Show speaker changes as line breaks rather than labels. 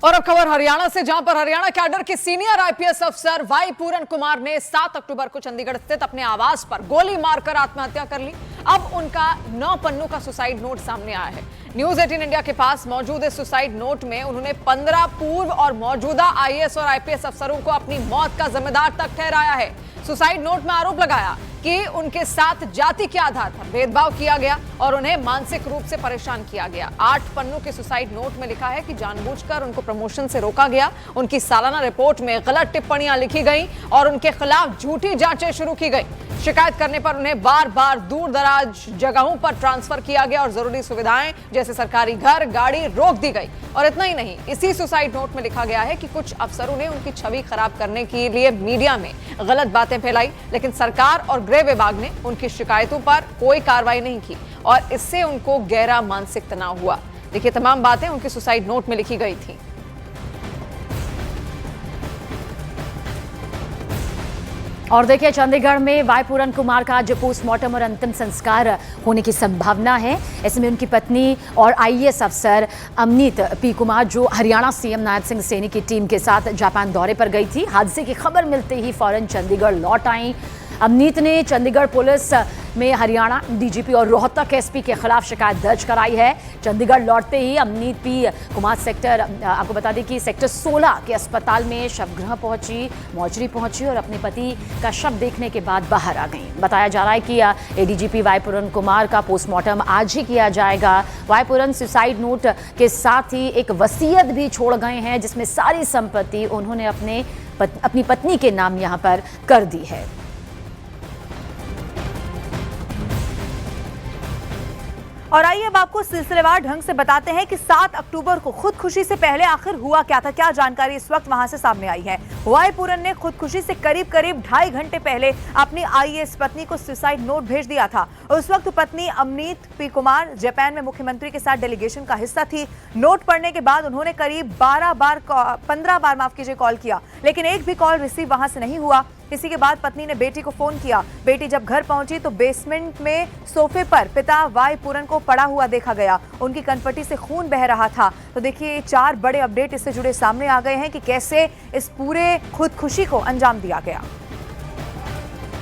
और अब खबर हरियाणा से, जहां पर हरियाणा कैडर के सीनियर आईपीएस अफसर वाई पूरन कुमार ने 7 अक्टूबर को चंडीगढ़ स्थित अपने आवास पर गोली मारकर आत्महत्या कर ली। अब उनका 9 पन्नों का सुसाइड नोट सामने आया है। न्यूज 18 इंडिया के पास मौजूद इस सुसाइड नोट में उन्होंने 15 पूर्व और मौजूदा आईएएस और आईपीएस अफसरों को अपनी मौत का जिम्मेदार तक ठहराया है। सुसाइड नोट में आरोप लगाया कि उनके साथ जाति के आधार पर भेदभाव किया गया और उन्हें मानसिक रूप से परेशान किया गया। 8 पन्नों के सुसाइड नोट में लिखा है कि जानबूझकर उनको प्रमोशन से रोका गया, उनकी सालाना रिपोर्ट में गलत टिप्पणियां लिखी गई और उनके खिलाफ झूठी जांचें शुरू की गई। शिकायत करने पर उन्हें बार बार दूर दराज जगहों पर ट्रांसफर किया गया और जरूरी सुविधाएं जैसे सरकारी घर, गाड़ी रोक दी गई। और इतना ही नहीं, इसी सुसाइड नोट में लिखा गया है कि कुछ अफसरों ने उनकी छवि खराब करने के लिए मीडिया में गलत बातें फैलाई, लेकिन सरकार और गृह विभाग ने उनकी शिकायतों पर कोई कार्रवाई नहीं की और इससे उनको गहरा मानसिक तनाव हुआ। देखिए, तमाम बातें उनके सुसाइड नोट में लिखी गई थी।
और देखिए, चंडीगढ़ में वाई पूरन कुमार का आज पोस्टमार्टम और अंतिम संस्कार होने की संभावना है। ऐसे में उनकी पत्नी और आईएएस अफसर अमनीत पी कुमार, जो हरियाणा सीएम नायब सिंह सैनी की टीम के साथ जापान दौरे पर गई थी, हादसे की खबर मिलते ही फौरन चंडीगढ़ लौट आई। अमनीत ने चंडीगढ़ पुलिस में हरियाणा डीजीपी और रोहतक एसपी के खिलाफ शिकायत दर्ज कराई है। चंडीगढ़ लौटते ही अमनीत पी कुमार आपको बता दें कि सेक्टर 16 के अस्पताल में शवगृह पहुंची, मौचरी पहुंची और अपने पति का शव देखने के बाद बाहर आ गई। बताया जा रहा है कि एडीजीपी वाई पूरन कुमार का पोस्टमार्टम आज ही किया जाएगा। वाई पूरन सुसाइड नोट के साथ ही एक वसीयत भी छोड़ गए हैं, जिसमें सारी संपत्ति उन्होंने अपनी पत्नी के नाम यहां पर कर दी है।
और आइए अब आपको सिलसिलेवार ढंग से बताते हैं कि 7 अक्टूबर को खुदकुशी से पहले आखिर हुआ क्या था, क्या जानकारी इस वक्त वहां से सामने आई है। वाई पूरन ने खुदकुशी से करीब 2.5 घंटे पहले अपनी आईएएस पत्नी को सुसाइड नोट भेज दिया था। उस वक्त पत्नी अमनीत पी कुमार जापान में मुख्यमंत्री के साथ डेलीगेशन का हिस्सा थी। नोट पढ़ने के बाद उन्होंने करीब 15 बार कॉल किया, लेकिन एक भी कॉल रिसीव वहां से नहीं हुआ। इसी के बाद पत्नी ने बेटी को फोन किया। बेटी जब घर पहुंची तो बेसमेंट में सोफे पर पिता वाई पूरन को पड़ा हुआ देखा गया। उनकी कनपटी से खून बह रहा था। तो देखिए, 4 बड़े अपडेट इससे जुड़े सामने आ गए हैं कि कैसे इस पूरे खुदकुशी को अंजाम दिया गया।